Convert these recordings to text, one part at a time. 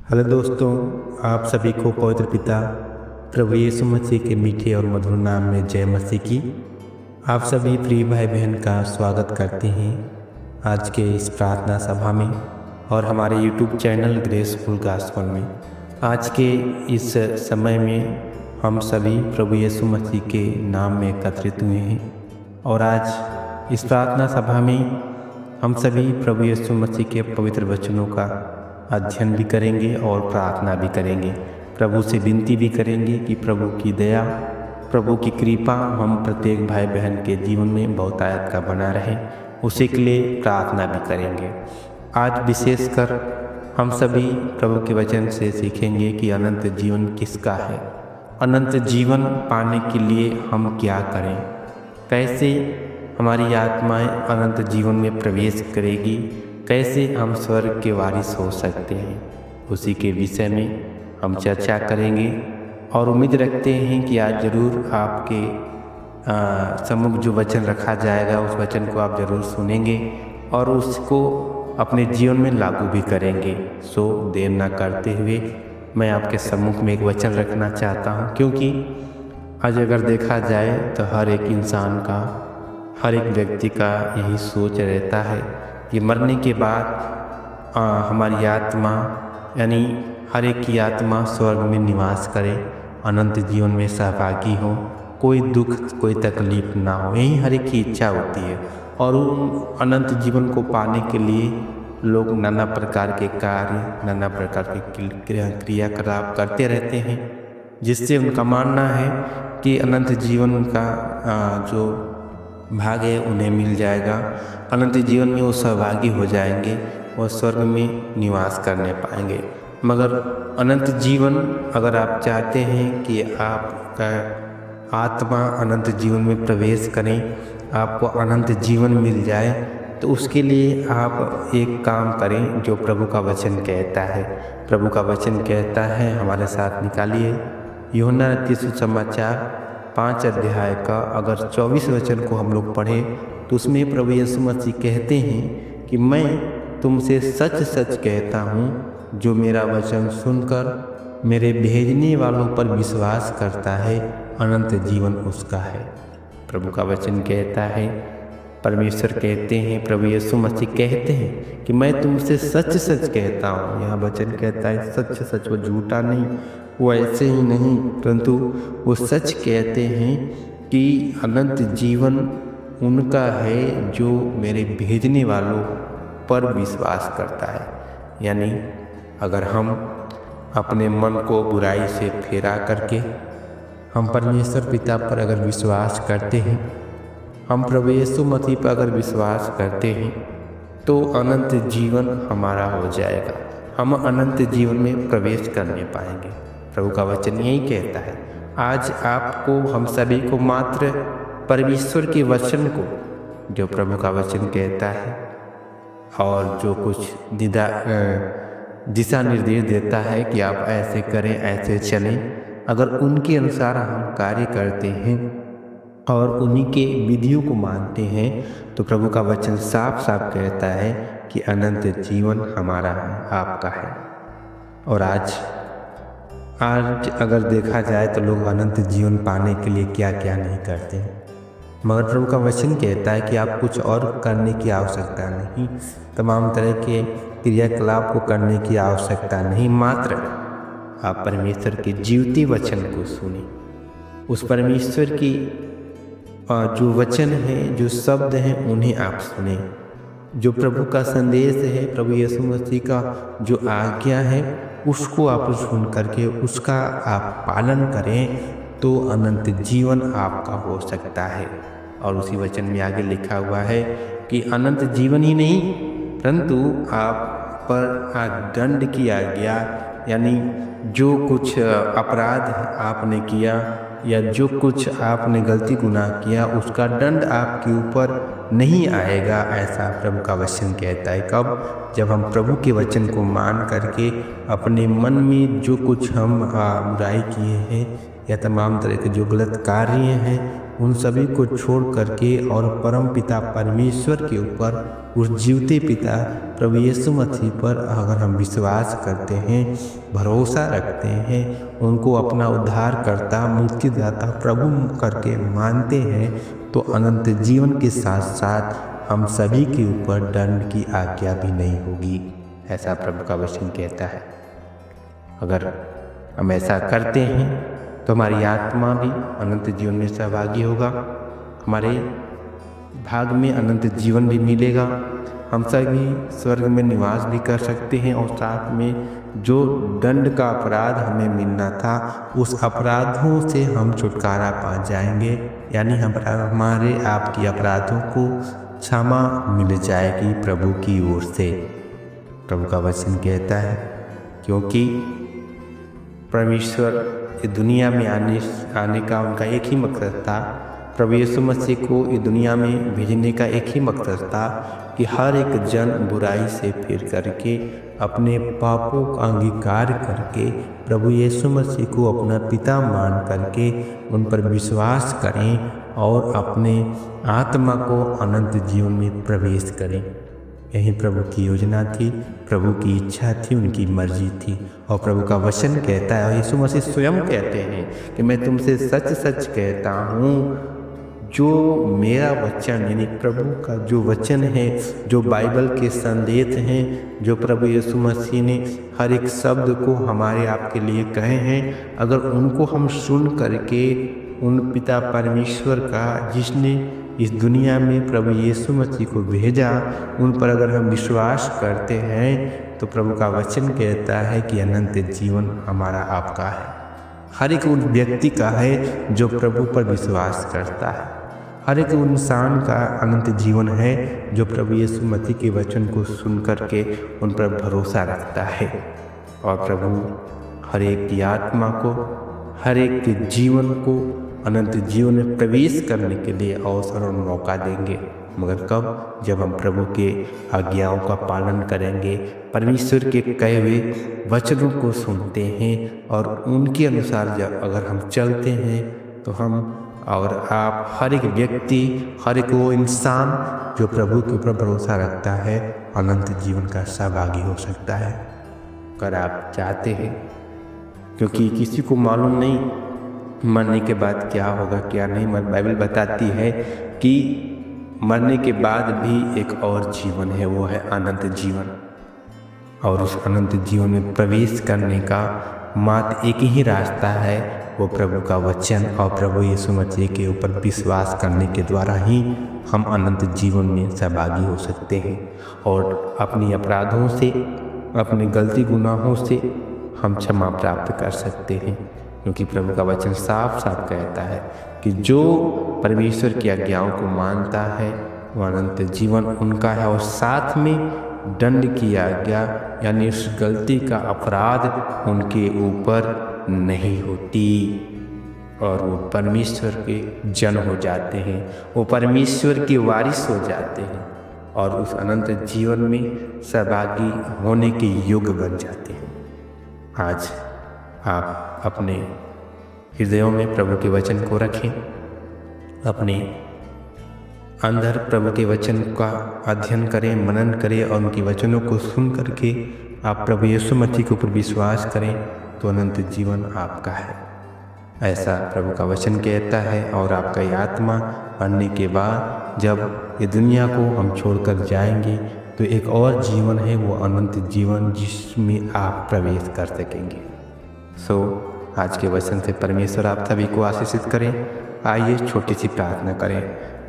Hello दोस्तों, आप सभी को पवित्र पिता प्रभु यीशु मसीह के मीठे और मधुर नाम में जय मसीह की। आप सभी प्रिय भाई बहन का स्वागत करते हैं आज के इस प्रार्थना सभा में और हमारे यूट्यूब चैनल ग्रेसफुल गॉस्पेल में। आज के इस समय में हम सभी प्रभु यीशु मसीह के नाम में एकत्रित हुए हैं और आज इस प्रार्थना सभा में हम सभी प्रभु यीशु मसीह के पवित्र वचनों का अध्ययन भी करेंगे और प्रार्थना भी करेंगे। प्रभु से विनती भी करेंगे कि प्रभु की दया, प्रभु की कृपा हम प्रत्येक भाई बहन के जीवन में बहुतायत का बना रहे, उसी के लिए प्रार्थना भी करेंगे। आज विशेषकर हम सभी प्रभु के वचन से सीखेंगे कि अनंत जीवन किसका है, अनंत जीवन पाने के लिए हम क्या करें, कैसे हमारी आत्माएं अनंत जीवन में प्रवेश करेगी, कैसे हम स्वर्ग के वारिस हो सकते हैं, उसी के विषय में हम चर्चा करेंगे और उम्मीद रखते हैं कि आज ज़रूर आपके सम्मुख जो वचन रखा जाएगा उस वचन को आप ज़रूर सुनेंगे और उसको अपने जीवन में लागू भी करेंगे। सो देर ना करते हुए मैं आपके सम्मुख में एक वचन रखना चाहता हूँ, क्योंकि आज अगर देखा जाए तो हर एक इंसान का, हर एक व्यक्ति का यही सोच रहता है कि मरने के बाद हमारी आत्मा यानी हर एक की आत्मा स्वर्ग में निवास करे, अनंत जीवन में सहभागी हो, कोई दुख कोई तकलीफ ना हो, यही हर एक की इच्छा होती है। और उन अनंत जीवन को पाने के लिए लोग नाना प्रकार के कार्य, नाना प्रकार के क्रियाकलाप करते रहते हैं, जिससे उनका मानना है कि अनंत जीवन का जो भाग है उन्हें मिल जाएगा, अनंत जीवन में वो सहभागी हो जाएंगे और स्वर्ग में निवास करने पाएंगे। मगर अनंत जीवन अगर आप चाहते हैं कि आपका आत्मा अनंत जीवन में प्रवेश करें, आपको अनंत जीवन मिल जाए, तो उसके लिए आप एक काम करें जो प्रभु का वचन कहता है। प्रभु का वचन कहता है, हमारे साथ निकालिए यूहन्ना रचित सुसमाचार 5 अध्याय का अगर 24 वचन को हम लोग पढ़ें तो उसमें प्रभु यीशु मसीह कहते हैं कि मैं तुमसे सच सच कहता हूँ, जो मेरा वचन सुनकर मेरे भेजने वालों पर विश्वास करता है, अनंत जीवन उसका है। प्रभु का वचन कहता है, परमेश्वर कहते हैं, प्रभु यीशु मसीह कहते हैं कि मैं तुमसे सच सच कहता हूँ। यहाँ वचन कहता है सच सच, वो झूठा नहीं, वो ऐसे ही नहीं, परंतु वो सच कहते हैं कि अनंत जीवन उनका है जो मेरे भेजने वालों पर विश्वास करता है। यानी अगर हम अपने मन को बुराई से फेरा करके हम परमेश्वर पिता पर अगर विश्वास करते हैं, हम प्रभु यीशु मसीह पर अगर विश्वास करते हैं, तो अनंत जीवन हमारा हो जाएगा, हम अनंत जीवन में प्रवेश करने पाएंगे। प्रभु का वचन यही कहता है। आज आपको, हम सभी को मात्र परमेश्वर के वचन को, जो प्रभु का वचन कहता है और जो कुछ दिशा निर्देश देता है कि आप ऐसे करें, ऐसे चलें, अगर उनके अनुसार हम कार्य करते हैं और उन्हीं के विधियों को मानते हैं, तो प्रभु का वचन साफ साफ कहता है कि अनंत जीवन हमारा है, आपका है। और आज अगर देखा जाए तो लोग अनंत जीवन पाने के लिए क्या क्या नहीं करते हैं, मगर प्रभु का वचन कहता है कि आप कुछ और करने की आवश्यकता नहीं, तमाम तरह के क्रियाकलाप को करने की आवश्यकता नहीं, मात्र आप परमेश्वर के जीवते वचन को सुने। उस परमेश्वर की जो वचन है, जो शब्द हैं, उन्हें आप सुने। जो प्रभु का संदेश है, प्रभु यीशु मसीह का जो आज्ञा है, उसको आप सुन करके उसका आप पालन करें, तो अनंत जीवन आपका हो सकता है। और उसी वचन में आगे लिखा हुआ है कि अनंत जीवन ही नहीं, परंतु आप पर दंड किया गया, यानी जो कुछ अपराध आपने किया या जो कुछ आपने गलती गुनाह किया, उसका दंड आपके ऊपर नहीं आएगा, ऐसा प्रभु का वचन कहता है। कब? जब हम प्रभु के वचन को मान करके अपने मन में जो कुछ हम बुराई किए हैं या तमाम तरह के जो गलत कार्य हैं उन सभी को छोड़ करके और परम पिता परमेश्वर के ऊपर, उस जीवते पिता प्रभु यीशु मसीह पर अगर हम विश्वास करते हैं, भरोसा रखते हैं, उनको अपना उद्धारकर्ता, मुक्तिदाता, प्रभु करके मानते हैं, तो अनंत जीवन के साथ साथ हम सभी के ऊपर दंड की आज्ञा भी नहीं होगी, ऐसा प्रभु का वचन कहता है। अगर हम ऐसा करते हैं तो हमारी आत्मा भी अनंत जीवन में सहभागी होगा, हमारे भाग में अनंत जीवन भी मिलेगा, हम सभी स्वर्ग में निवास भी कर सकते हैं और साथ में जो दंड का अपराध हमें मिलना था उस अपराधों से हम छुटकारा पा जाएंगे, यानी हमारे आपकी अपराधों को क्षमा मिल जाएगी प्रभु की ओर से। प्रभु का वचन कहता है क्योंकि परमेश्वर इस दुनिया में आने का उनका एक ही मकसद था, प्रभु यीशु मसीह को इस दुनिया में भेजने का एक ही मकसद था कि हर एक जन बुराई से फिर करके अपने पापों का अंगीकार करके प्रभु यीशु मसीह को अपना पिता मान करके उन पर विश्वास करें और अपने आत्मा को अनंत जीवन में प्रवेश करें। यही प्रभु की योजना थी, प्रभु की इच्छा थी, उनकी मर्जी थी। और प्रभु का वचन कहता है, यीशु मसीह स्वयं कहते हैं कि मैं तुमसे सच सच कहता हूँ, जो मेरा वचन यानी प्रभु का जो वचन है, जो बाइबल के संदेश हैं, जो प्रभु यीशु मसीह ने हर एक शब्द को हमारे आपके लिए कहे हैं, अगर उनको हम सुन करके उन पिता परमेश्वर का जिसने इस दुनिया में प्रभु यीशु मसीह को भेजा, उन पर अगर हम विश्वास करते हैं तो प्रभु का वचन कहता है कि अनंत जीवन हमारा आपका है, हर एक उन व्यक्ति का है जो प्रभु पर विश्वास करता है। हर एक इंसान का अनंत जीवन है जो प्रभु यीशु मसीह के वचन को सुन करके उन पर भरोसा रखता है। और प्रभु हर एक की आत्मा को, हर एक के जीवन को अनंत जीवन में प्रवेश करने के लिए अवसर और मौका देंगे, मगर कब? जब हम प्रभु के आज्ञाओं का पालन करेंगे, परमेश्वर के कहे हुए वचनों को सुनते हैं और उनके अनुसार जब अगर हम चलते हैं तो हम और आप, हर एक व्यक्ति, हर एक वो इंसान जो प्रभु के ऊपर भरोसा रखता है, अनंत जीवन का सहभागी हो सकता है। अगर आप चाहते हैं, क्योंकि किसी को मालूम नहीं मरने के बाद क्या होगा क्या नहीं। बाइबल बताती है कि मरने के बाद भी एक और जीवन है, वो है अनंत जीवन। और उस अनंत जीवन में प्रवेश करने का मात्र एक ही रास्ता है, वो प्रभु का वचन और प्रभु यीशु मसीह के ऊपर विश्वास करने के द्वारा ही हम अनंत जीवन में सहभागी हो सकते हैं और अपनी अपराधों से, अपने गलती गुनाहों से हम क्षमा प्राप्त कर सकते हैं। क्योंकि प्रभु का वचन साफ साफ कहता है कि जो परमेश्वर की आज्ञाओं को मानता है वो अनंत जीवन उनका है, और साथ में दंड की आज्ञा यानी उस गलती का अपराध उनके ऊपर नहीं होती और वो परमेश्वर के जन हो जाते हैं, वो परमेश्वर के वारिस हो जाते हैं और उस अनंत जीवन में सहभागी होने के योग्य बन जाते हैं। आज आप अपने हृदयों में प्रभु के वचन को रखें, अपने अंदर प्रभु के वचन का अध्ययन करें, मनन करें और उनके वचनों को सुन करके आप प्रभु यीशु मसीह के ऊपर विश्वास करें तो अनंत जीवन आपका है, ऐसा प्रभु का वचन कहता है। और आपका ये आत्मा मरने के बाद जब ये दुनिया को हम छोड़कर जाएंगे तो एक और जीवन है, वो अनंत जीवन जिसमें आप प्रवेश कर सकेंगे। आज के वचन से परमेश्वर आप सभी को आशीषित करें। आइए छोटी सी प्रार्थना करें।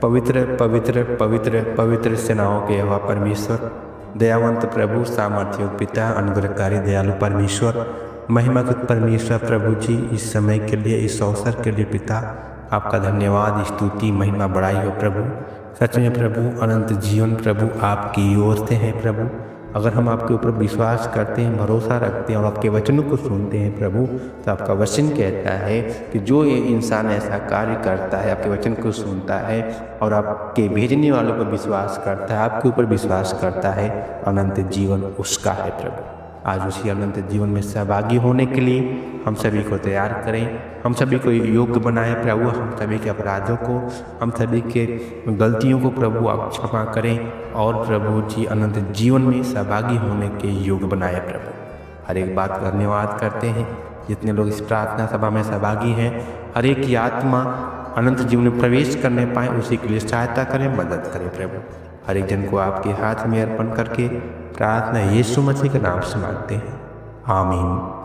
पवित्र पवित्र पवित्र पवित्र सेनाओं के यहोवा परमेश्वर, दयावंत प्रभु, सामर्थ्य पिता, अनुग्रहकारी दयालु परमेश्वर, महिमा के परमेश्वर प्रभु जी, इस समय के लिए, इस अवसर के लिए पिता आपका धन्यवाद, स्तुति, महिमा, बड़ाई हो प्रभु। सच में प्रभु अनंत जीवन प्रभु आपकी ओर से है प्रभु। अगर हम आपके ऊपर विश्वास करते हैं, भरोसा रखते हैं और आपके वचनों को सुनते हैं प्रभु, तो आपका वचन कहता है कि जो ये इंसान ऐसा कार्य करता है, आपके वचन को सुनता है और आपके भेजने वालों पर विश्वास करता है, आपके ऊपर विश्वास करता है, अनंत जीवन उसका है प्रभु। आज उसी अनंत जीवन में सहभागी होने के लिए हम सभी को तैयार करें, हम सभी को योग्य बनाए प्रभु, हम सभी के अपराधों को, हम सभी के गलतियों को प्रभु आप क्षमा करें और प्रभु जी अनंत जीवन में सहभागी होने के योग्य बनाए प्रभु। हर एक बात का धन्यवाद करते हैं। जितने लोग इस प्रार्थना सभा में सहभागी हैं, हर एक की आत्मा अनंत जीवन में प्रवेश करने पाए, उसी के लिए सहायता करें, मदद करें प्रभु। हर एक जन को आपके हाथ में अर्पण करके प्रार्थना यीशु मसीह के नाम से मांगते हैं, आमीन।